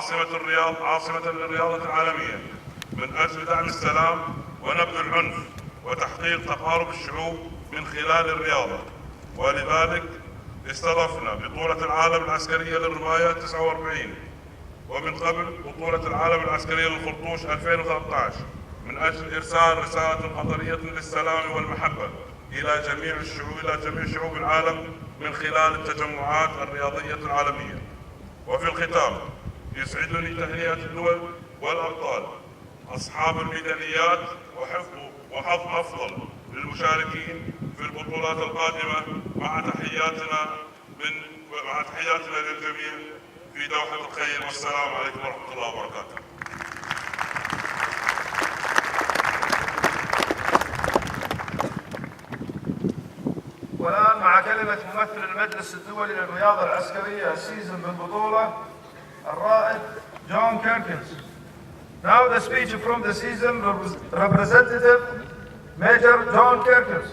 عاصمة الرياض عاصمة للرياضة العالمية من أجل دعم السلام ونبذ العنف وتحقيق تقارب الشعوب من خلال الرياضة. ولذلك استضفنا بطولة العالم العسكرية للرماية 49 ومن قبل بطولة العالم العسكرية للخرطوش 2013 من أجل إرسال رسالة قطرية للسلام والمحبة إلى جميع شعوب العالم من خلال التجمعات الرياضية العالمية. وفي الختام يسعدني تهنئة الدول والأبطال أصحاب الميداليات وحظ أفضل للمشاركين في البطولات القادمة مع تحياتنا للجميع في دوحة الخير، والسلام عليكم ورحمة الله وبركاته. والآن مع كلمة ممثل المجلس الدولي للرياضة العسكرية السيزن بالبطولة الرائد جون كيركنز. Now the speech from the season representative Major John Kirkens.